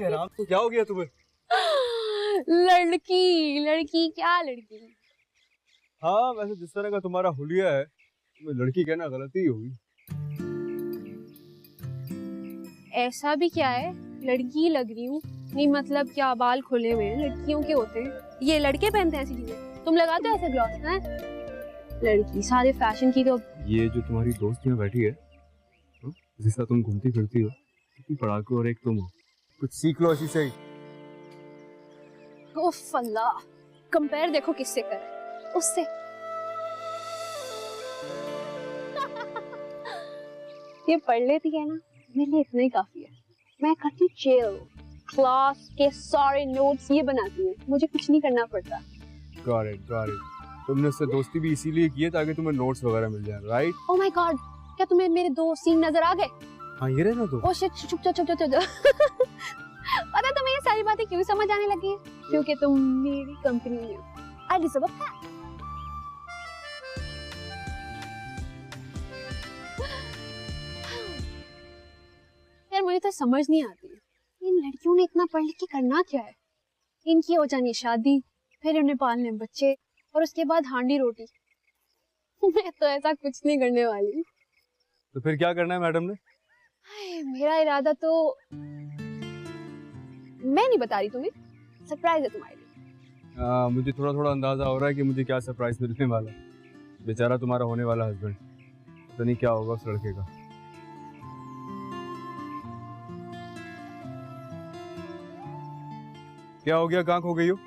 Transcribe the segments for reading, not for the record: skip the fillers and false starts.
हराम, तो क्या हो गया तुम्हें? लड़की लड़की क्या लड़की? हाँ वैसे जिस तरह का तुम्हारा हुलिया है, तुम्हें लड़की कहना गलती ही होगी। ऐसा भी क्या है, लड़की लग रही हूँ। नहीं मतलब क्या, बाल खुले हुए हैं, लड़कियों के होते हैं, ये लड़के पहनते हैं ऐसी चीजें। तुम लगाते हो ऐसे ग्लॉस हैं? लड़की सारे फैशन की तो। ये जो तुम्हारी दोस्त यहाँ बैठी है, जिसका तुम घूमती फिरती हो, कितनी पढ़ाकू और एक तुम हो, कुछ सीख लो इसी से ही। उफ अल्लाह, कंपेयर देखो किससे कर, उससे। ये पढ़ लेती है ना, मेरे लिए इतना ही काफी है। मैं करती चिल, क्लास के सारे नोट्स ये बनाती हूँ, मुझे कुछ नहीं करना पड़ता। Got it, got it. तुमने उससे दोस्ती भी इसीलिए की है ताकि तुम्हें नोट्स वगैरह मिल जाए, राइट? ओह माय गॉड, क्या तुम्हें मेरे दो सीन नजर आ गए? हाँ ये रहे ना तो। ओह शिट, चुप चुप चुप चुप चुप। पता तुम्हें ये सारी बातें क्यों समझ आने लगी है? क्योंकि तुम मेरी कंपनी में हो। I deserve a pat. यार मुझे तो समझ नहीं आती, इन लड़कियों ने इतना पढ़ लिख के करना क्या है? इनकी हो जानी शादी, फिर उन्हें पालने बच्चे, और उसके बाद हांडी रोटी। मैं तो ऐसा कुछ नहीं करने वाली। तो फिर क्या करना है मैडम ने? मेरा इरादा तो मैं नहीं बता रही तुम्हें, सरप्राइज है तुम्हारे लिए। मुझे थोड़ा थोड़ा अंदाजा हो रहा है कि मुझे क्या सरप्राइज मिलने वाला है। बेचारा तुम्हारा होने वाला हस्बैंड, पता नहीं क्या होगा उस लड़के का। क्या हो गया, कहाँ खो गई हो?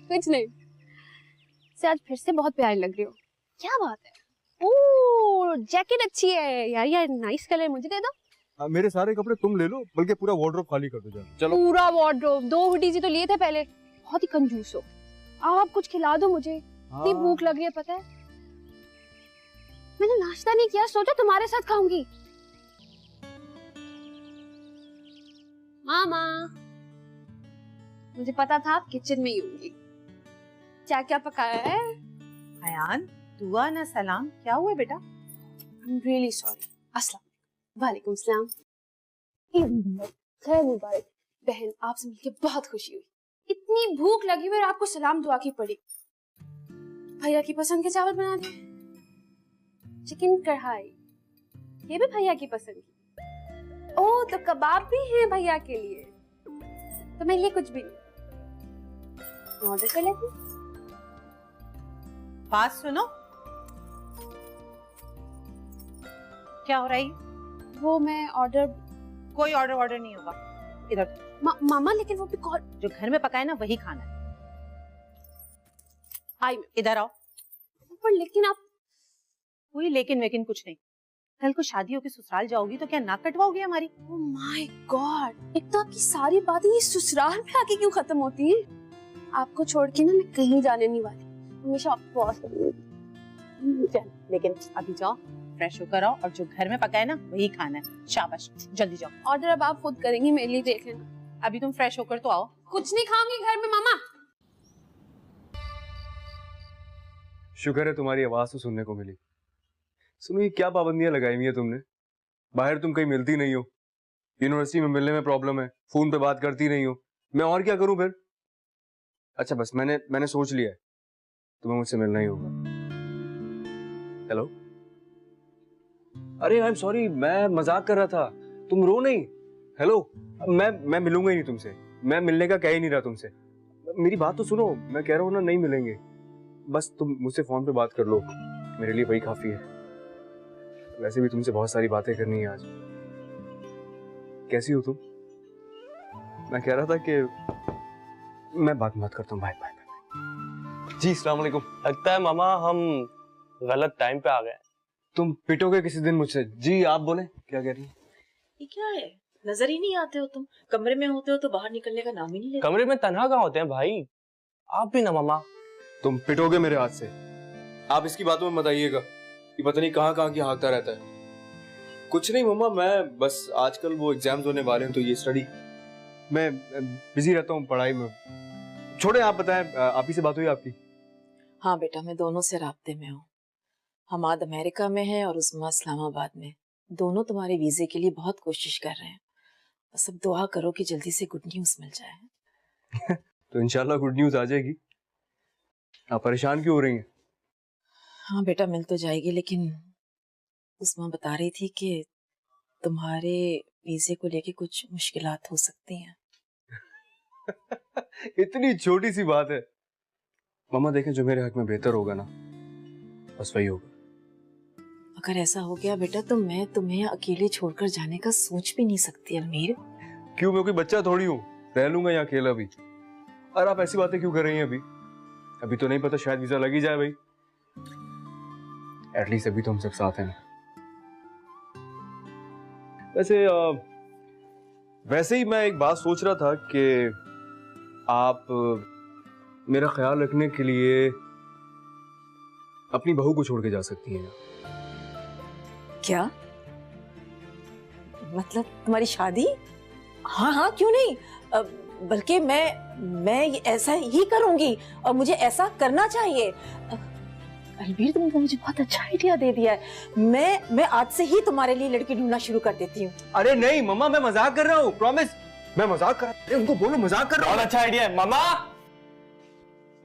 कुछ नहीं, से आज फिर से बहुत प्यारी लग रही हो। क्या बात है? ओह जैकेट अच्छी है यार, यार नाइस कलर, मुझे दे दो। मेरे सारे कपड़े तुम ले लो, बल्कि पूरा वार्डरोब खाली कर दो जाओ। चलो। पूरा वार्डरोब? 2 हुडी जी तो लिए थे पहले। बहुत ही कंजूस हो आप, कुछ खिला दो मुझे, इतनी भूख लग रही है। पता है मैंने नाश्ता नहीं किया, सोचा तुम्हारे साथ खाऊंगी। मामा, मुझे पता था आप किचन में ही होंगी। क्या क्या पकाया है? अयान, दुआ ना सलाम, क्या हुआ बेटा? I'm really sorry. अस्सलाम वालेकुम सलाम। खैर मुबारक। बहन आपसे मिलके बहुत खुशी हुई। इतनी भूख लगी हुई और आपको सलाम दुआ की पड़ी। भैया की पसंद के चावल बना दिए, चिकन कढ़ाई, ये भी भैया की पसंद की। ओह तो कबाब भी हैं भैया के लिए, तो मेरे लिए कुछ भी नहीं, ऑर्डर कर लेती। बात सुनो, क्या हो रहा है? वो मैं ऑर्डर। कोई ऑर्डर नहीं होगा इधर। मामा लेकिन वो भी कौन? जो घर में पकाए ना वही खाना है। आई इधर आओ। पर लेकिन आप। कोई लेकिन वेकिन कुछ नहीं। कल को शादी होकर ससुराल जाओगी तो क्या नाक कटवाओगी हमारी? ओह माय गॉड, एक तो आपकी सारी बातें ये ससुराल में आके क्यों खत्म होती हैं? आपको छोड़ के ना मैं कहीं जाने नहीं वाली, हमेशा आपको पास करूंगी। चल लेकिन अभी जाओ, फ्रेश होकर आओ और जो घर में पकाए ना वही खाना है। शाबाश, जल्दी जाओ। ऑर्डर अब आप खुद करेंगी, मेरे लिए देख लेना। अभी तुम फ्रेश होकर तो आओ। कुछ नहीं खाऊंगी घर में मामा। शुक्र है तुम्हारी आवाज तो सुनने को मिली। सुनो, ये क्या पाबंदियां लगाई हुई है तुमने? बाहर तुम कहीं मिलती नहीं हो, यूनिवर्सिटी में मिलने में प्रॉब्लम है, फोन पे बात करती नहीं हो, मैं और क्या करूं फिर? अच्छा बस मैंने सोच लिया है, तुम्हें मुझसे मिलना ही होगा। हेलो, अरे आई एम सॉरी, मैं मजाक कर रहा था, तुम रो नहीं। हेलो, मैं मिलूंगा ही नहीं तुमसे, मैं मिलने का कह ही नहीं रहा तुमसे। मेरी बात तो सुनो, मैं कह रहा हूँ ना नहीं मिलेंगे, बस तुम मुझसे फोन पे बात कर लो, मेरे लिए वही काफी है। वैसे भी तुमसे बहुत सारी बातें करनी है आज। कैसी हो तुम? मैं कह रहा था कि मैं बात करता हूँ। Bye bye bye. जी अस्सलाम वालेकुम। लगता है मामा हम गलत टाइम पे आ गए। तुम पिटोगे किसी दिन मुझसे। जी आप बोले, क्या कह रही है? ये क्या है, नजर ही नहीं आते हो तुम। कमरे में होते हो तो बाहर निकलने का नाम ही नहीं लेते। कमरे में तन्हा कहाँ होते हैं भाई, आप भी ना मामा। तुम पिटोगे मेरे हाथ से। आप इसकी बातों में मत आइएगा, ये पता नहीं कहाँ कहाँ की हाँकता रहता है। कुछ नहीं मम्मा, मैं बस आजकल वो एग्जाम्स होने वाले हैं तो ये स्टडी मैं बिजी रहता हूँ पढ़ाई में। छोड़े, आप बताएं, आप ही से बात हुई आपकी? हाँ बेटा, मैं दोनों से राब्ते में हूँ। हमाद अमेरिका में है और उस्मा इस्लामाबाद में। दोनों तुम्हारे वीजे के लिए बहुत कोशिश कर रहे हैं। बस अब दुआ करो कि जल्दी से गुड न्यूज मिल जाए। तो इंशाल्लाह गुड न्यूज आ जाएगी। आप परेशान क्यों हो रही हैं? हाँ बेटा, मिल तो जाएगी, लेकिन उस्मा बता रही थी कि तुम्हारे वीजे को लेके कुछ मुश्किलात हो सकती हैं। इतनी छोटी सी बात है। मामा देखें, जो मेरे हक में बेहतर होगा ना, बस वही होगा। अगर ऐसा हो गया बेटा तो मैं तुम्हें अकेले छोड़कर जाने का सोच भी नहीं सकती अलमीर। क्यों, मैं कोई बच्चा थोड़ी हूँ, रह लूंगा यहाँ अकेला भी। और आप ऐसी बातें क्यों कर रही हैं? अभी तो नहीं पता, शायद वीजा लग ही जाए भाई। एटलीस्ट अभी तो हम सब साथ हैं। वैसे ही मैं एक बात सोच रहा था कि आप मेरा ख्याल रखने के लिए अपनी बहू को छोड़ के जा सकती हैं। क्या मतलब, तुम्हारी शादी? हाँ हाँ, क्यों नहीं, बल्कि मैं ऐसा ही करूंगी और मुझे ऐसा करना चाहिए। अलबीर, तुमने तो मुझे बहुत अच्छा आइडिया दे दिया है। मैं आज से ही तुम्हारे लिए लड़की ढूंढना शुरू कर देती हूँ। अरे नहीं मम्मा, मैं मजाक कर रहा हूँ, प्रॉमिस। मैं मजाक कर रहा हूँ। उनको बोलो मजाक कर रहा हूँ। बहुत अच्छा आइडिया है मामा।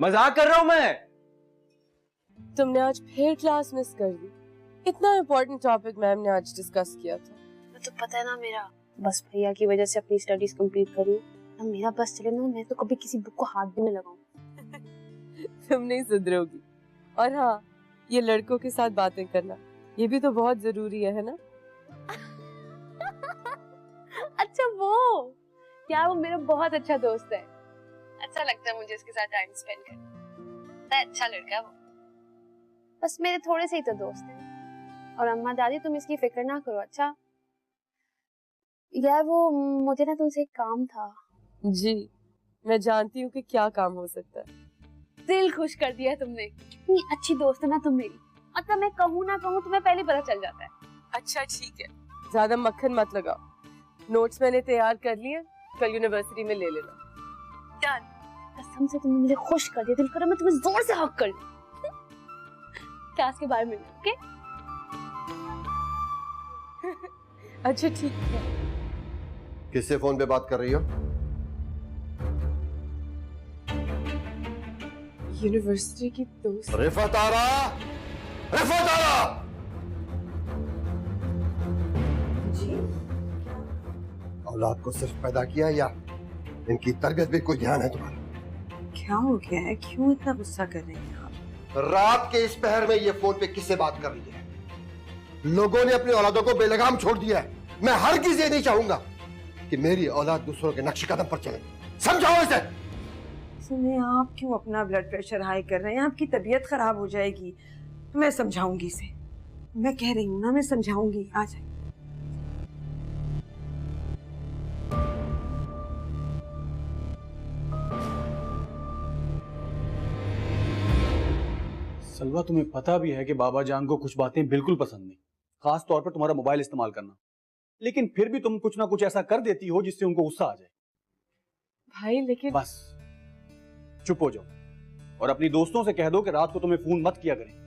मजाक कर रहा हूँ मैं। तुमने आज फिर क्लास मिस कर दी। इतना इम्पोर्टेंट टॉपिक मैम ने आज डिस्कस किया था। मैं तो पता है ना, मेरा बस भैया की वजह से अपनी स्टडीज कंप्लीट करूँ। अब मेरा बस चले ना, मैं तो कभी किसी बुक को हाथ भी न लगाऊं। तुम नहीं सुधरोगी। और हाँ, ये लड़कों के साथ बातें करना, ये भी तो बहुत जरूरी है ना? अच्छा वो क्या, वो मेरा बहुत अच्छा दोस्त है। अच्छा लगता है मुझे इसके साथ टाइम स्पेंड करना। अच्छा लड़का है वो। बस मेरे थोड़े से ही तो दोस्त हैं। और अम्मा दादी, तुम इसकी फिक्र ना करो। अच्छा यार, वो मुझे ना तुमसे एक काम था। जी, मैं जानती हूँ कि क्या काम हो सकता है। दिल खुश कर दिया तुमने। कितनी अच्छी दोस्त है ना तुम मेरी। मतलब मैं कहूँ ना कहूँ, तुम्हें पहले पता चल जाता है। अच्छा ठीक है, ज्यादा मक्खन मत लगाओ। नोट्स मैंने तैयार कर लिए, कल यूनिवर्सिटी में ले लेना। डन। कसम से तुमने मुझे खुश कर दिया। दिल करो मैं तुम्हें जोर से हक कर दूं। क्लास के बाहर मिलना, ओके? अच्छा ठीक है। किससे फोन पे बात कर रही हो? यूनिवर्सिटी की दोस्त। रिफत आरा, रिफत आरा। जी? औलाद को सिर्फ पैदा किया या इनकी तरबियत भी कोई ध्यान है तुम्हारा? क्या हो गया है, क्यों इतना गुस्सा कर रही हैं आप? रात के इस पहर में ये फोन पे किससे बात कर रही है? लोगों ने अपनी औलादों को बेलगाम छोड़ दिया है। मैं हरगिज़ ये नहीं चाहूंगा कि मेरी औलाद दूसरों के नक्श कदम पर चले। समझाओ इसे। सुनिए, आप क्यों अपना ब्लड प्रेशर हाई कर रहे हैं? आपकी तबीयत खराब हो जाएगी। मैं समझाऊंगी इसे। मैं कह रही हूँ ना, मैं समझाऊंगी। आ जाए। सलवा, तुम्हें पता भी है कि बाबा जान को कुछ बातें बिल्कुल पसंद नहीं, खास तौर पर तुम्हारा मोबाइल इस्तेमाल करना। लेकिन फिर भी तुम कुछ ना कुछ ऐसा कर देती हो जिससे उनको गुस्सा आ जाए। भाई लेकिन बस चुप हो जाओ और अपनी दोस्तों से कह दो कि रात को तुम्हें फोन मत किया करें।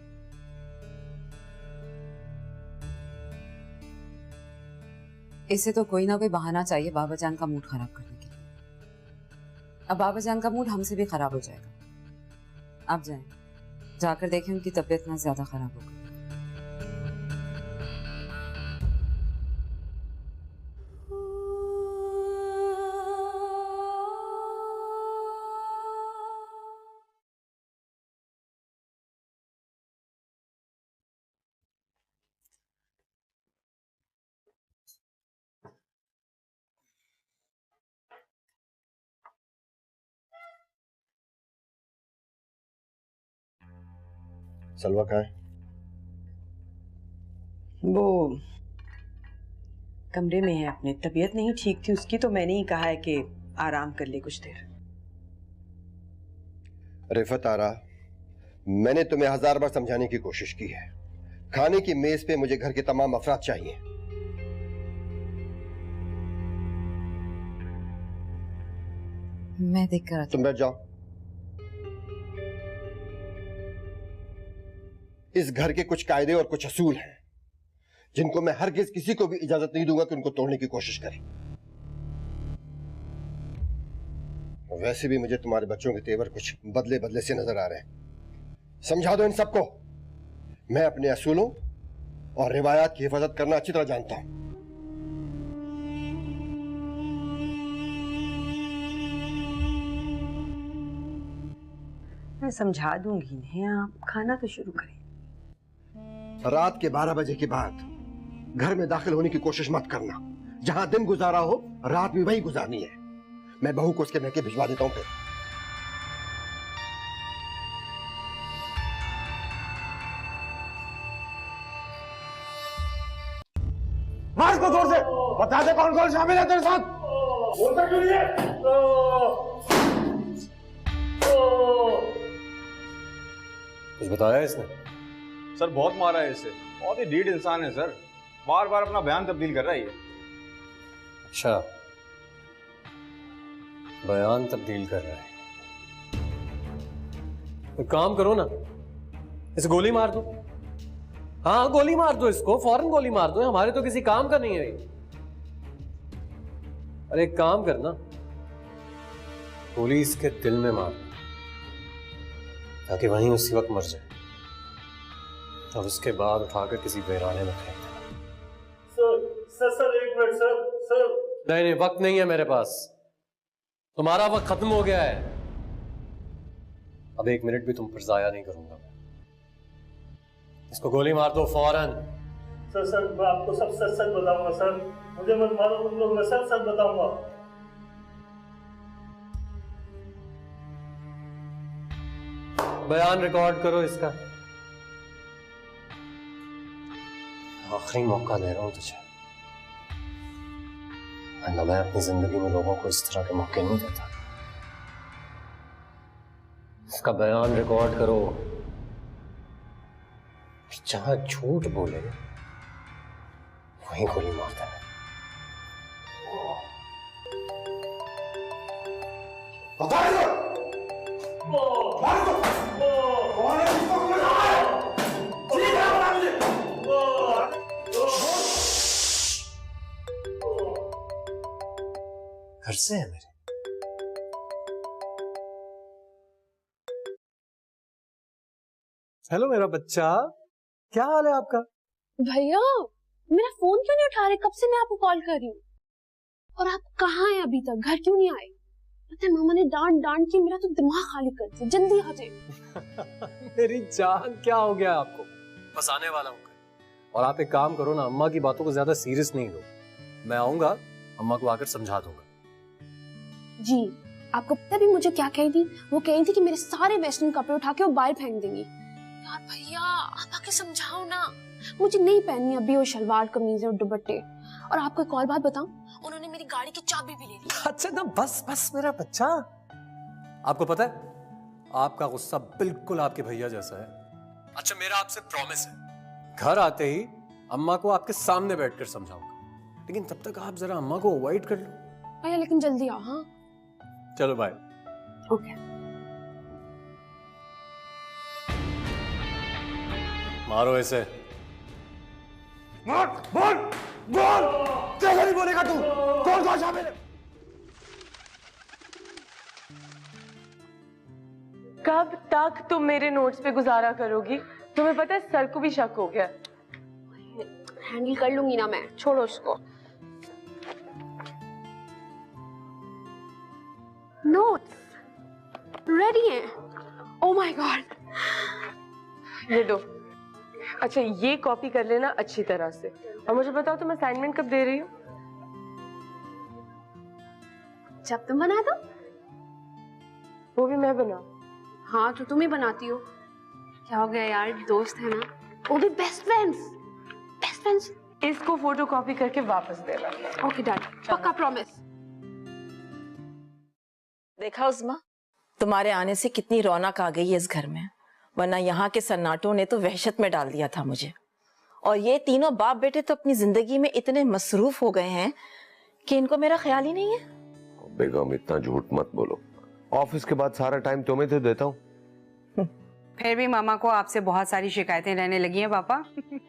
इसे तो कोई ना कोई बहाना चाहिए बाबा जान का मूड खराब करने के लिए। अब बाबा जान का मूड हमसे भी खराब हो जाएगा। आप जाएं, जाकर देखें उनकी तबीयत ना ज्यादा खराब हो गई। सलवा कहाँ है? वो कमरे में है अपने। तबीयत नहीं ठीक थी उसकी, तो मैंने ही कहा है कि आराम कर ले कुछ देर। रिफत आरा, मैंने तुम्हें 1000 बार समझाने की कोशिश की है। खाने की मेज पे मुझे घर के तमाम अफराद चाहिए। मैं देख कर तुम बैठ जाओ। इस घर के कुछ कायदे और कुछ असूल हैं जिनको मैं हरगिज किसी को भी इजाजत नहीं दूंगा कि उनको तोड़ने की कोशिश करें। वैसे भी मुझे तुम्हारे बच्चों के तेवर कुछ बदले बदले से नजर आ रहे हैं। समझा दो इन सबको। मैं अपने असूलों और रिवायात की हिफाजत करना अच्छी तरह जानता हूं। मैं समझा दूंगी इन्हें, आप खाना तो शुरू करें। रात के 12 बजे के बाद घर में दाखिल होने की कोशिश मत करना। जहां दिन गुजारा हो रात भी वही गुजारनी है। मैं बहू को उसके मैके भिजवा देता हूं। फिर मार इसको जोर से, बता दे कौन कौन शामिल है तेरे साथ। बोलता क्यों नहीं है? कुछ बताया इसने? सर बहुत मारा है इसे, बहुत ही ढीठ इंसान है सर, बार बार अपना बयान तब्दील कर रहा है ये। अच्छा, बयान तब्दील कर रहा है। एक काम करो ना, इसे गोली मार दो। हाँ गोली मार दो इसको, फौरन गोली मार दो, हमारे तो किसी काम का नहीं है ये। अरे एक काम करना, गोली इसके दिल में मार ताकि वहीं उसी वक्त मर जाए, और उसके बाद उठाकर किसी वीराने में फेंक देना। सर एक मिनट सर। नहीं वक्त नहीं है मेरे पास, तुम्हारा वक्त खत्म हो गया है। अब 1 मिनट भी तुम पर जाया नहीं करूंगा। इसको गोली मार दो फौरन। सर मैं आपको सब सच सच बताऊंगा सर, मुझे मत मारो तुम लोग, मैं सब सच बताऊंगा। बयान रिकॉर्ड करो इसका। आखिरी मौका दे रहा हूं तुझे, वरना मैं अपनी जिंदगी में लोगों को इस तरह के मौके नहीं देता। इसका बयान रिकॉर्ड करो, जहां झूठ बोले वहीं गोली मार देना। घर से है मेरे। हेलो मेरा बच्चा, क्या हाल है आपका? भैया मेरा फोन क्यों नहीं उठा रहे? कब से मैं आपको कॉल कर रही हूँ, और आप कहाँ हैं अभी तक? घर क्यों नहीं आए? पता है मामा ने डांट डांट के मेरा तो दिमाग खाली कर दिया। जल्दी आ जाए। मेरी जान, क्या हो गया आपको? बस आने वाला हूँ। और आप एक काम करो ना, अम्मा की बातों को ज्यादा सीरियस नहीं लो। मैं आऊंगा, अम्मा को आकर समझा दूंगा। जी आपको पता भी मुझे क्या कही थी? वो कही थी कि मेरे सारे वेस्टर्न कपड़े उठा के वो बाहर फेंक देंगी। यार भैया आप आके समझाओ ना, मुझे नहीं पहननी अभी वो शलवार कमीज और दुपट्टे। और आपको एक और बात बताऊं, उन्होंने मेरी गाड़ी की चाबी भी ले ली। अच्छा ना, बस बस मेरा बच्चा। आपको पता है आपका गुस्सा बिल्कुल आपके भैया जैसा है। अच्छा मेरा आपसे प्रॉमिस है, घर आते ही अम्मा को आपके सामने बैठकर समझाऊंगा, लेकिन तब तक आप जरा अम्मा को अवॉइड कर लो। भैया लेकिन जल्दी आओ। हाँ चलो बाय। ओके। मारो ऐसे। बोल बोल बोल, कैसे नहीं बोलेगा तू? कौन कौन शामिल है? कब तक तुम मेरे नोट्स पे गुजारा करोगी? तुम्हें पता है सर को भी शक हो गया। हैंडल कर लूंगी ना मैं, छोड़ो उसको। नोट्स रेडी हैं। Oh my God. ये दो। अच्छा ये कॉपी कर लेना अच्छी तरह से, और मुझे बताओ तुम असाइनमेंट कब दे रही हो? जब तुम बना दो। वो भी मैं बनाऊं? हाँ तो तुम ही बनाती हो। क्या हो गया यार, दोस्त है ना, वो भी बेस्ट फ्रेंड्स। Best friends. इसको फोटो कॉपी करके वापस देना। ओके डन, पक्का प्रॉमिस। देखा उस्मा, तुम्हारे आने से कितनी रौनक आ गई है इस घर में, वरना यहाँ के सन्नाटों ने तो वहशत में डाल दिया था मुझे। और ये तीनों बाप बेटे तो अपनी जिंदगी में इतने मसरूफ हो गए हैं कि इनको मेरा ख्याल ही नहीं है। बेगम इतना झूठ मत बोलो, ऑफिस के बाद सारा टाइम तुम्हें तो देता हूँ। फिर भी मामा को आपसे बहुत सारी शिकायतें रहने लगी हैं पापा।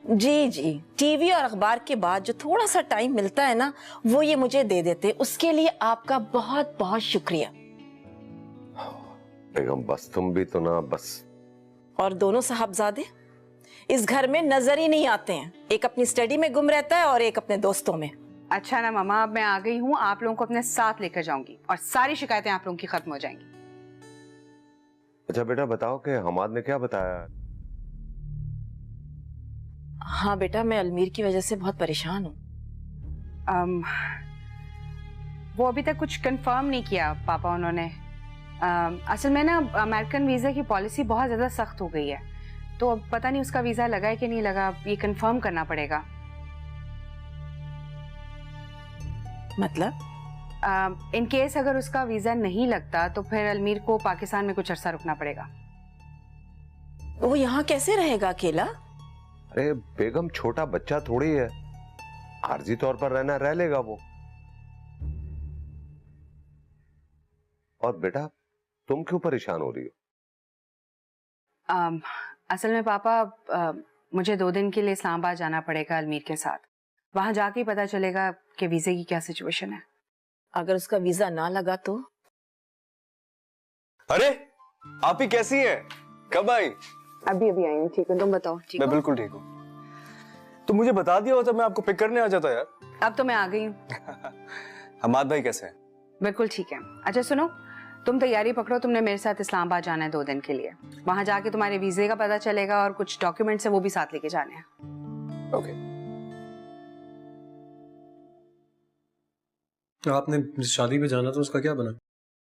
जी जी, टीवी और अखबार के बाद जो थोड़ा सा टाइम मिलता है ना, वो ये मुझे दे देते, उसके लिए आपका बहुत बहुत शुक्रिया। बेगम बस तुम भी तो ना बस। और दोनों साहबजादे इस घर में नजर ही नहीं आते हैं, एक अपनी स्टडी में गुम रहता है और एक अपने दोस्तों में। अच्छा ना मामा, अब मैं आ गई हूँ, आप लोगों को अपने साथ लेकर जाऊंगी और सारी शिकायतें आप लोगों की खत्म हो जाएंगी। अच्छा बेटा बताओ कि हमाद ने क्या बताया? हाँ बेटा, मैं अलमीर की वजह से बहुत परेशान हूँ। वो अभी तक कुछ कंफर्म नहीं किया पापा उन्होंने। असल में ना अमेरिकन वीजा की पॉलिसी बहुत ज्यादा सख्त हो गई है, तो अब पता नहीं उसका वीजा लगा है कि नहीं लगा, ये कंफर्म करना पड़ेगा। मतलब? इन केस अगर उसका वीजा नहीं लगता तो फिर अलमीर को पाकिस्तान में कुछ अरसा रुकना पड़ेगा। वो यहाँ कैसे रहेगा अकेला? अरे बेगम छोटा बच्चा थोड़ी है, आर्जी तौर पर रहना रह लेगा वो। और बेटा तुम क्यों परेशान हो रही हो? असल में पापा मुझे 2 दिन के लिए इस्लामाबाद जाना पड़ेगा अलमीर के साथ। वहां जाके पता चलेगा कि वीजे की क्या सिचुएशन है। अगर उसका वीजा ना लगा तो? अरे आप ही कैसी है? कब आई? अभी अभी आई हूँ। ठीक है, तुम बताओ। ठीक मैं बिल्कुल ठीक हूँ। तो मुझे बता दिया होता, मैं आपको पिक करने आ जाता यार। अब तो मैं आ गई हूँ। हमाद भाई कैसे हैं? बिल्कुल ठीक है। अच्छा सुनो, तुम तैयारी पकड़ो, तुमने मेरे साथ इस्लामाबाद जाना है 2 दिन के लिए। वहां जाके तुम्हारे वीजे का पता चलेगा और कुछ डॉक्यूमेंट्स है वो भी साथ लेके जाने हैं। ओके। आपने जिस शादी पे जाना था उसका क्या बना?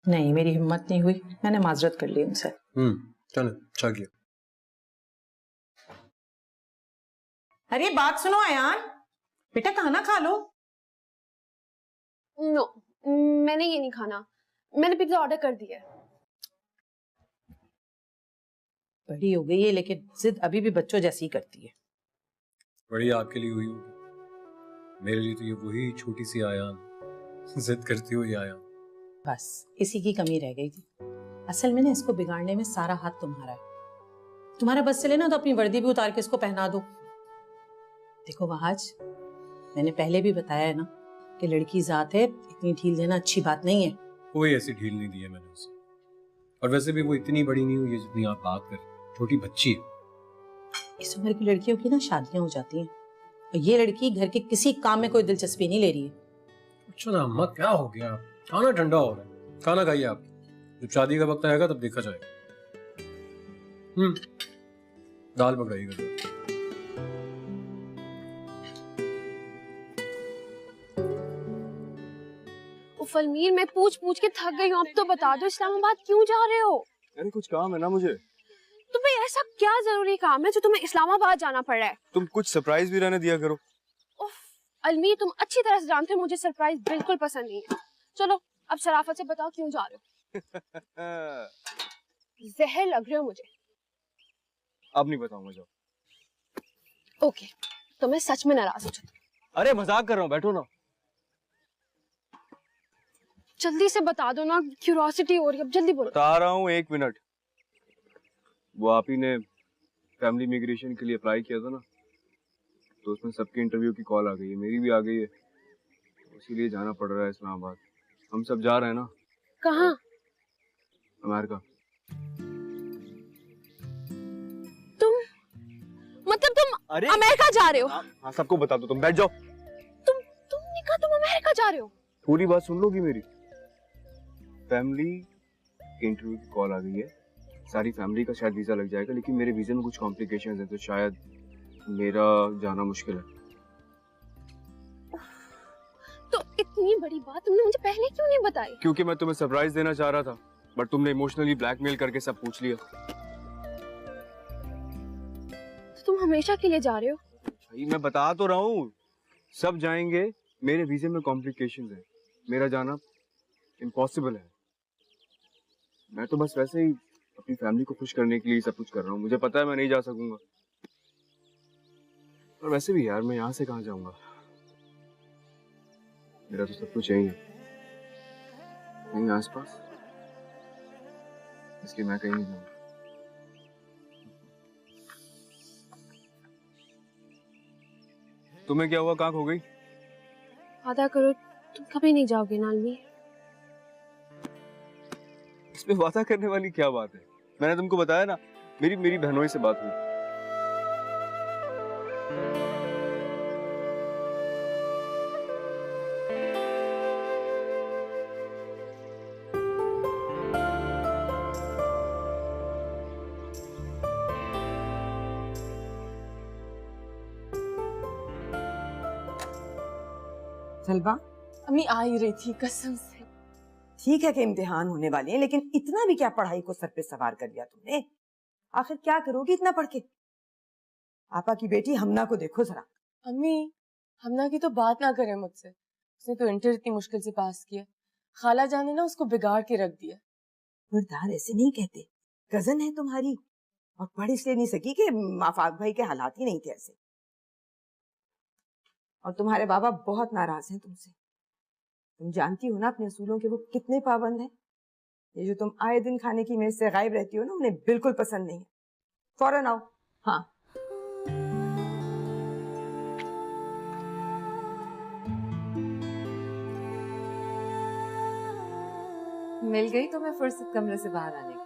नहीं, मेरी हिम्मत नहीं हुई, मैंने माजरत कर ली उनसे। चलो अच्छा किया। अरे बात सुनो अयान, बेटा खाना खा लो। नो, मैंने ये नहीं खाना, मैंने पिज्जा ऑर्डर कर दिया है। बड़ी हो गई है लेकिन जिद अभी भी बच्चों जैसी करती है। बड़ी आपके लिए हुई होगी, मेरे लिए तो ये वही छोटी सी आयान जिद करती हुई आयान। बस इसी की कमी रह गई थी। असल में ना इसको बिगाड़ने में सारा हाथ तुम्हारा है। तुम्हारा बस चले ना तो अपनी वर्दी भी उतार के इसको पहना दो। देखो वहाज, मैंने पहले भी बताया है ना कि लड़की जात है, इतनी ढील देना अच्छी बात नहीं है। कोई ऐसी ढील नहीं दी है मैंने उसे, और वैसे भी वो इतनी बड़ी नहीं हुई है जितनी आप बात कर, छोटी बच्ची है। इस उम्र की लड़कियों की ना शादियां हो जाती हैं, और ये लड़की घर के किसी काम में कोई दिलचस्पी नहीं ले रही है। अच्छा ना अम्मा, क्या हो गया? खाना ठंडा हो रहा है, खाना खाइए आप, जब शादी का वक्त आएगा तब देखा जाएगा। दाल पकड़ाइएगा। फलमीर, मैं पूछ पूछ के थक गई हूँ, अब तो बता दो इस्लामाबाद क्यों जा रहे हो? अरे कुछ काम है ना मुझे। तुम्हें ऐसा क्या जरूरी काम है जो तुम्हें इस्लामाबाद जाना पड़ रहा है? तुम कुछ सरप्राइज भी रहने दिया करो। अलमीर, तुम अच्छी तरह से जानते हो मुझे सरप्राइज बिल्कुल पसंद नहीं है। चलो अब शराफत से बताओ क्यों जा रहे हो? जहर लग रहे हो मुझे। अब नहीं बताऊंगा, जाओ। ओके, तो मैं सच में नाराज हो चुकी हूँ। अरे मजाक कर रहा हूँ, बैठो ना। जल्दी से बता दो ना, क्यूरियोसिटी हो रही है, अब जल्दी बोलो। बता रहा हूँ, 1 मिनट। वो आप ही ने फैमिली इमिग्रेशन के लिए अप्लाई किया था ना, तो उसमें सबके इंटरव्यू की कॉल आ गई है, मेरी भी आ गई है, इसीलिए जाना पड़ रहा है इस्लामाबाद। हम सब जा रहे हैं ना। कहाँ? अमेरिका। तुम मतलब तुम अमेरिका जा रहे हो? हाँ सबको बता दो, तुम बैठ जाओ। तुमने कहा तुम अमेरिका जा रहे हो? पूरी बात सुन लोगी मेरी। फैमिली के इंटरव्यू की कॉल आ गई है, सारी फैमिली का शायद वीजा लग जाएगा, लेकिन मेरे वीजे में कुछ कॉम्प्लिकेशंस हैं, तो शायद मेरा जाना मुश्किल है। तो इतनी बड़ी बात तुमने मुझे पहले क्यों नहीं बताई? क्योंकि मैं तुम्हें सरप्राइज देना चाह रहा था, बट तुमने इमोशनली ब्लैकमेल करके सब पूछ लिया। तो तुम हमेशा के लिए जा रहे हो? भाई मैं बता तो रहा हूँ, सब जाएंगे, मेरे वीजे में कॉम्प्लिकेशंस है, मेरा जाना इम्पॉसिबल है। मैं तो बस वैसे ही अपनी फैमिली को खुश करने के लिए सब कुछ कर रहा हूँ, मुझे पता है मैं नहीं जा सकूंगा, और वैसे भी यार मैं यहाँ से कहाँ जाऊंगा, मेरा तो सब कुछ यही है, यहीं आसपास, इसलिए मैं कहीं नहीं जाऊंगा। तुम्हें क्या हुआ, कहाँ खो गई? वादा करो तुम कभी नहीं जाओगे ना अलमीर। इसमें वादा करने वाली क्या बात है? मैंने तुमको बताया ना, मेरी बहनों से बात हुई। सलवा, अम्मी आ ही रही थी कसम से। ठीक है कि इम्तिहान होने वाले हैं, लेकिन इतना भी क्या पढ़ाई को सर पे सवार कर लिया तुमने? आखिर क्या करोगी इतना पढ़ के? आपा की बेटी हमना को देखो जरा। अम्मी हमना की तो बात ना करे मुझसे, उसने तो इंटर इतनी मुश्किल से पास किया। खाला जान ने ना उसको बिगाड़ के रख दिया। खबरदार, ऐसे नहीं कहते, कजन है तुम्हारी और पढ़ इसलिए नहीं सकी कि माफाक भाई के हालात ही नहीं थे ऐसे। और तुम्हारे बाबा बहुत नाराज हैं तुमसे। तुम जानती हो ना अपने असूलों के वो कितने पाबंद हैं। ये जो तुम आए दिन खाने की मेज से गायब रहती हो ना, उन्हें बिल्कुल पसंद नहीं है। फौरन आओ। हाँ, मिल गई तो मैं फुर्सत कमरे से बाहर आने की।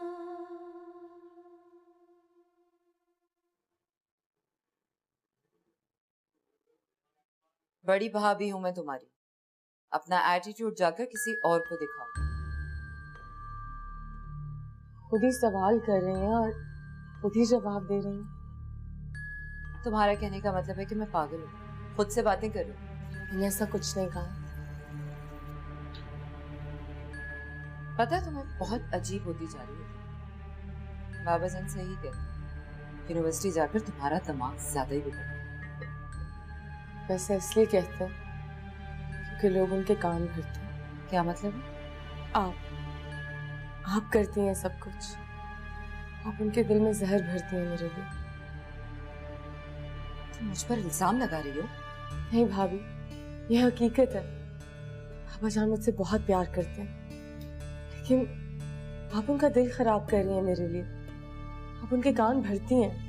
बड़ी भाभी हूं मैं तुम्हारी, अपना एटीट्यूड जाकर किसी और को दिखाओ। खुद ही सवाल कर रहे हैं और खुद ही जवाब दे रहे हैं। तुम्हारा कहने का मतलब है कि मैं पागल हूँ, खुद से बातें कर रही हूँ। मैंने ऐसा कुछ नहीं कहा। पता है तुम्हें बहुत अजीब होती जा रही है। बाबा जान सही कहते, यूनिवर्सिटी जाकर तुम्हारा दिमाग ज्यादा ही बिगड़। वैसे इसलिए कहते हैं क्योंकि लोग उनके कान भरते हैं। क्या मतलब है? आप करती हैं सब कुछ। आप उनके दिल में जहर भरती हैं मेरे लिए। तुम मुझ पर इल्जाम लगा रही हो? नहीं भाभी, ये हकीकत है। बाबा जान मुझसे बहुत प्यार करते हैं, लेकिन आप उनका दिल खराब कर रही हैं मेरे लिए। आप उनके कान भरती हैं।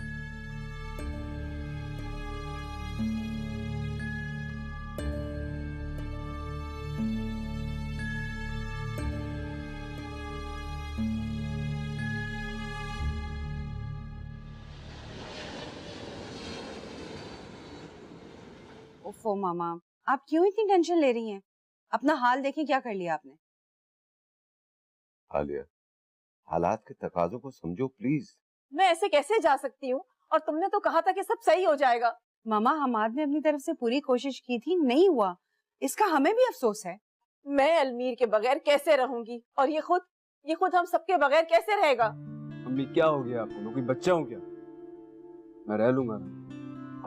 ओफो मामा, आप क्यों इतनी टेंशन ले रही हैं? अपना हाल देखिए, क्या कर लिया आपने। आलिया, हालात के तकाजों को समझो प्लीज। मैं ऐसे कैसे जा सकती हूँ? और तुमने तो कहा था कि सब सही हो जाएगा। मामा, हमाद ने अपनी तरफ से पूरी कोशिश की थी, नहीं हुआ, इसका हमें भी अफसोस है। मैं अलमीर के बगैर कैसे रहूंगी, और ये खुद हम सबके बगैर कैसे रहेगा? अम्मी क्या हो गया आपको? मैं कोई बच्चा हूँ क्या? मैं रह लूंगा ना।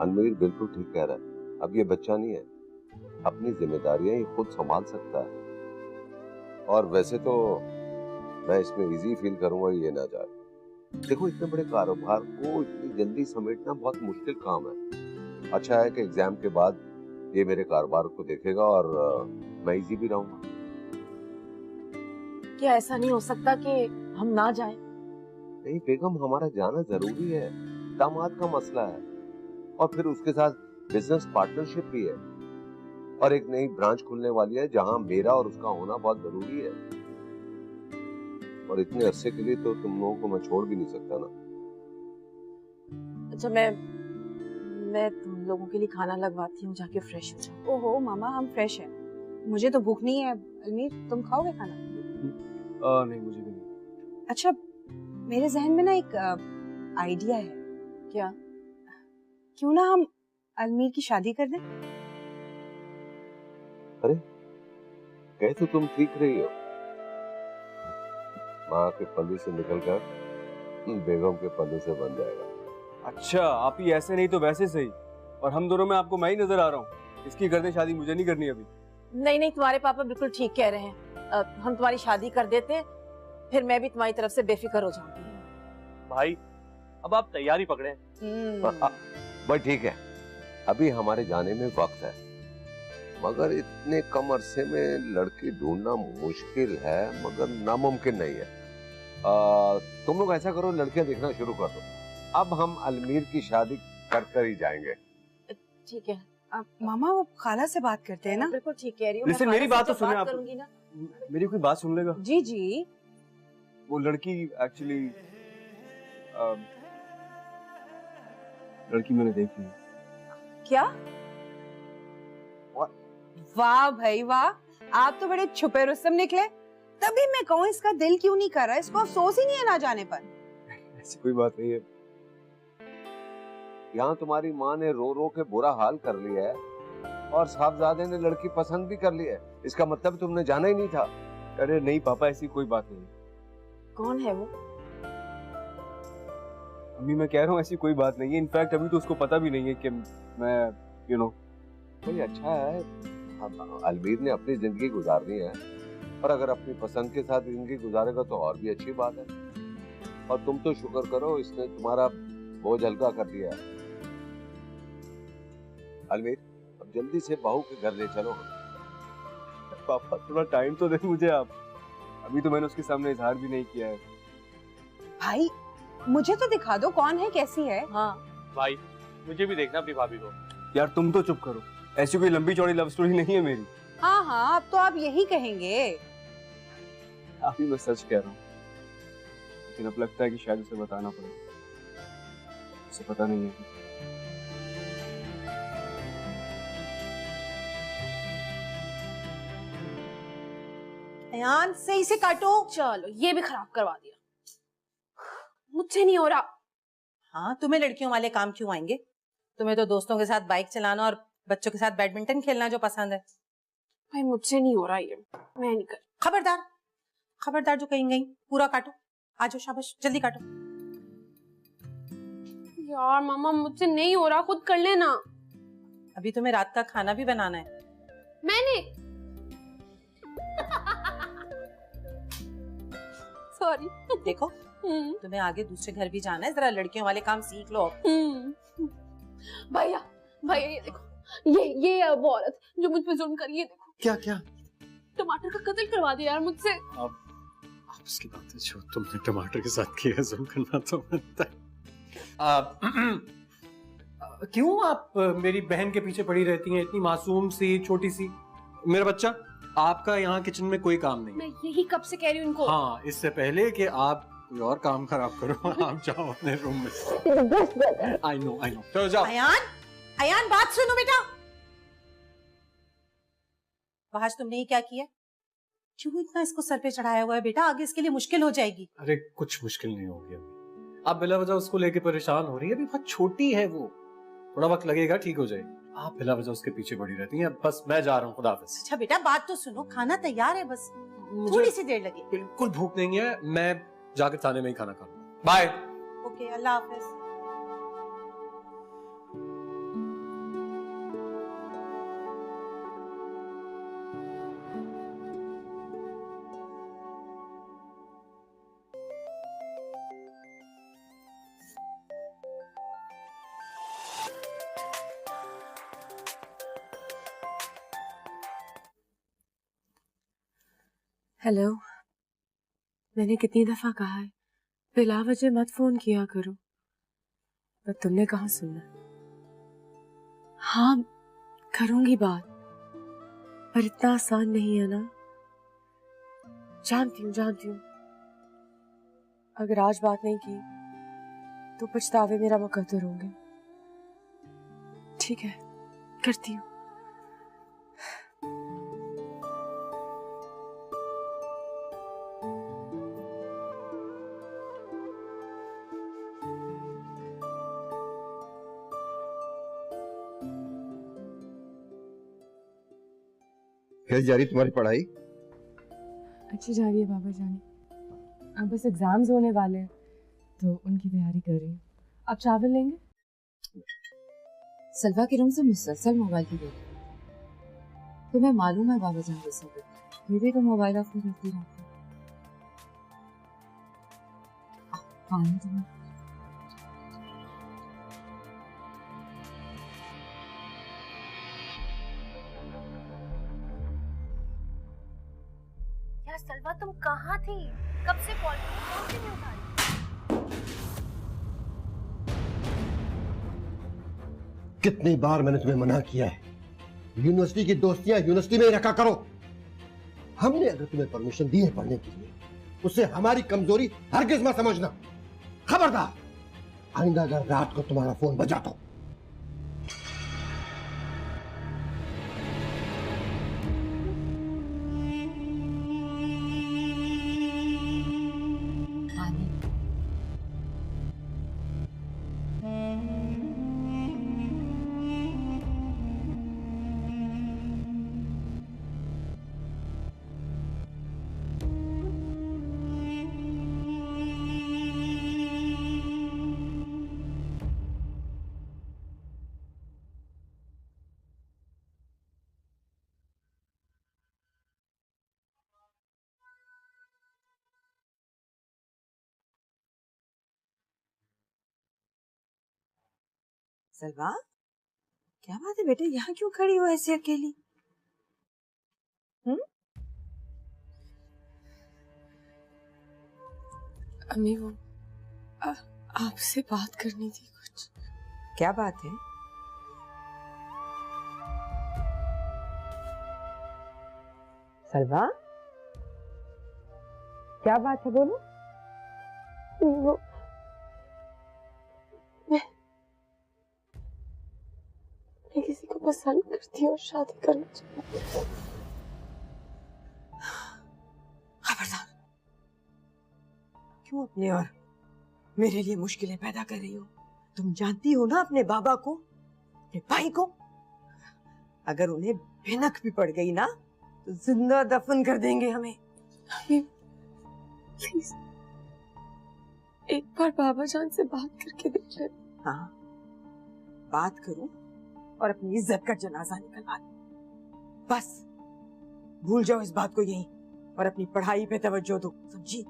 अनवीर बिल्कुल ठीक कह रहा है, अब ये बच्चा नहीं है, अपनी जिम्मेदारियां ये खुद संभाल सकता है। और वैसे तो मैं इसमें इजी फील करूंगा ये ना जाए। देखो, इतने बड़े कारोबार को इतनी जल्दी समेटना बहुत मुश्किल काम है। अच्छा है कि एग्जाम के बाद ये मेरे कारोबार को देखेगा और मैं इजी भी रहूंगा। क्या ऐसा नहीं हो सकता कि हम ना जाएं? नहीं बेगम, हमारा जाना जरूरी है, दामाद का मसला है और फिर उसके साथ बिजनेस पार्टनरशिप भी है और एक नई ब्रांच खुलने वाली है जहां मेरा और उसका होना बहुत जरूरी है। और इतने अरसे के लिए तो तुम लोगों को मैं छोड़ भी नहीं सकता ना। अच्छा, मैं तुम लोगों के लिए खाना लगवाती हूँ, जाके फ्रेश हो जाओ। ओहो मामा, हम फ्रेश हैं, मुझे तो भूख नहीं है। अलमीर, तुम खाओगे खाना? नहीं, मुझे भी नहीं। अच्छा, मेरे जहन में ना एक आइडिया है। क्या? क्यों ना हम अलमीर की शादी कर दें? अरे कह तो तुम ठीक रही हो, माँ के पल्ले से निकलकर बेगम के पल्ले से बन जाएगा। अच्छा, आप ही ऐसे नहीं तो वैसे सही, और हम दोनों में आपको मैं ही नजर आ रहा हूँ। इसकी कर दे शादी, मुझे नहीं करनी अभी। नहीं, तुम्हारे पापा बिल्कुल ठीक कह रहे हैं। हम तुम्हारी शादी कर देते हैं, फिर मैं भी तुम्हारी तरफ से बेफिक्र हो जाऊंगी। भाई अब आप तैयारी पकड़े। बस ठीक है, अभी हमारे जाने में वक्त है, मगर इतने कम अरसे में लड़की ढूंढना मुश्किल है मगर नामुमकिन नहीं है। तुम लोग ऐसा करो, लड़कियां देखना शुरू कर दो। अब हम अलमीर की शादी कर कर ही जाएंगे। ठीक है, मामा वो खाला से बात करते हैं ना। बिल्कुल ठीक कह रही हूँ। Listen, मेरी बात तो सुने आप। करूंगी ना। मेरी कोई बात सुन लेगा। जी जी। वो लड़की एक्चुअली लड़की मैंने देखी है। क्या? वाह भाई वाह, आप तो बड़े छुपे रुस्तम निकले। तभी मैं कहूँ इसका दिल क्यों नहीं कर रहा, इसको अफसोस ही नहीं है ना जाने पर। ऐसी कोई बात नहीं है। यहाँ तुम्हारी माँ ने रो रो के बुरा हाल कर लिया है और साहबजादे ने लड़की पसंद भी कर ली है। इसका मतलब तुमने जाना ही नहीं था। अरे नहीं पापा, ऐसी कोई बात नहीं। कौन है वो? अभी मैं कह रहा हूँ ऐसी कोई बात नहीं है। इनफैक्ट अभी तो उसको पता भी नहीं है कि मैं भाई अच्छा है, अलमीर ने अपनी जिंदगी गुजारनी है और अगर अपनी पसंद के साथ जिंदगी गुजारेगा तो और भी अच्छी बात है। और तुम तो शुक्र करो इसने तुम्हारा बोझ हल्का कर दिया है। अलमीर अब जल्दी से बहू के घर ले चलो। पापा थोड़ा टाइम तो दे मुझे आप। अभी तो मैंने उसके सामने इजहार भी नहीं किया है। भाई मुझे तो दिखा दो कौन है, कैसी है। हाँ भाई मुझे भी देखना अपनी भाभी को। यार तुम तो चुप करो, ऐसी कोई लंबी चौड़ी लव स्टोरी नहीं है मेरी। हाँ हाँ, अब तो आप यही कहेंगे। अभी मैं सच कह रहा हूँ, लेकिन अब लगता है कि शायद उसे बताना पड़ेगा। उसे पता नहीं है। अयान सही से काटो। चलो ये भी खराब करवा दिया। मुझसे नहीं हो रहा। हाँ, तुम्हें लड़कियों वाले काम क्यों आएंगे? तुम्हें तो दोस्तों के साथ बाइक चलाना और बच्चों के साथ बैडमिंटन खेलना जो पसंद है। भाई मुझसे नहीं हो रहा ये, मैं नहीं कर। खबरदार, खबरदार जो कहीं गई। पूरा काटो। आजो शाबाश, जल्दी काटो। यार मामा मुझसे नहीं हो रहा, खुद कर लेना। अभी तुम्हें रात का खाना भी बनाना है। मैंने सॉरी। देखो तुम्हें आगे दूसरे घर भी जाना है, जरा लड़कियों वाले काम सीख लो। भैया भैया ये देखो, ये वो औरत जो मुझ पे जुल्म करी है, देखो। क्या क्या? टमाटर का कत्ल करवा दिया यार मुझसे। आप उसकी बात है जो तुमने टमाटर के साथ किया, जुल्म करना तो बनता है। क्यों आप मेरी बहन के पीछे पड़ी रहती हैं, इतनी मासूम सी छोटी सी? मेरा बच्चा, आपका यहाँ किचन में कोई काम नहीं। मैं यही कब से कह रही हूँ इनको। हाँ, इससे पहले कि आप कोई और काम खराब करो, आप जाओ अपने रूम में। आई नो चलो जाओ। अयान बात सुनो बेटा। आज तुमने ये क्या किया? क्यों इतना इसको सर पे चढ़ाया हुआ है बेटा? आगे इसके लिए मुश्किल हो जाएगी। अरे कुछ मुश्किल नहीं होगी अभी। आप बिला वजह उसको लेके परेशान हो रही है, अभी बहुत छोटी है वो, थोड़ा वक्त लगेगा, ठीक हो जाएगी। आप बिला वजह उसके पीछे पड़ी रहती हैं। बस मैं जा रहा हूँ, खुदा हाफिज। अच्छा बेटा बात तो सुनो, खाना तैयार है, बस थोड़ी सी देर लगे। बिल्कुल भूख नहीं है, मैं जाकर थाने में ही खाना खाऊंगा। बाय। ओके, अल्लाह हाफिज। हेलो, मैंने कितनी दफा कहा है बिला वजह मत फोन किया करो, पर तुमने कहाँ सुनना। हाँ करूंगी बात, पर इतना आसान नहीं है ना। जानती हूँ अगर आज बात नहीं की तो पछतावे मेरा मुकद्दर होंगे। ठीक है, करती हूँ। कैसी जा रही तुम्हारी पढ़ाई? अच्छी जा रही है बाबा जानी। अब बस एग्जाम्स होने वाले हैं तो उनकी तैयारी कर रही हूँ। आप चावल लेंगे? सलवा के रूम से मुसलसल मोबाइल की देख, तुम्हें मालूम है बाबा जान जैसा फिर भी तो मोबाइल ऑफ में रखती रहती। पानी तुम्हें यार सलवा तुम कहाँ थी? कब से कॉल की, फोन क्यों नहीं उठा रही? कितनी बार मैंने तुम्हें मना किया है, यूनिवर्सिटी की दोस्तियां यूनिवर्सिटी में ही रखा करो। हमने अगर तुम्हें परमिशन दी है पढ़ने के लिए, उससे हमारी कमजोरी हरगिज मत समझना। खबरदार, आइंदा अगर रात को तुम्हारा फोन बजा तो। सलवा, क्या बात है बेटे, यहाँ क्यों खड़ी हो ऐसे अकेली? अम्मी वो आपसे बात करनी थी कुछ। क्या बात है? सलवा, क्या बात है, बोलो। वो मैं किसी को पसंद करती हूँ और शादी करना चाहती हूँ। खबरदार, क्यों अपने और मेरे लिए मुश्किलें पैदा कर रही हो? तुम जानती हो ना अपने बाबा को, अपने भाई को, अगर उन्हें भनक भी पड़ गई ना तो जिंदा दफन कर देंगे हमें। प्लीज एक बार बाबा जान से बात करके देख ले। हाँ, बात करूं और अपनी इज्जत का जनाजा निकलवा दूं। बस भूल जाओ इस बात को यहीं और अपनी पढ़ाई पे तवज्जो दो, समझी?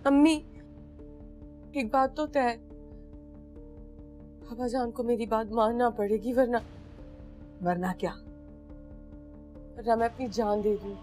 अम्मी एक बात तो तय है, बाबा जान को मेरी बात मानना पड़ेगी, वरना क्या? वरना मैं अपनी जान दे दूं।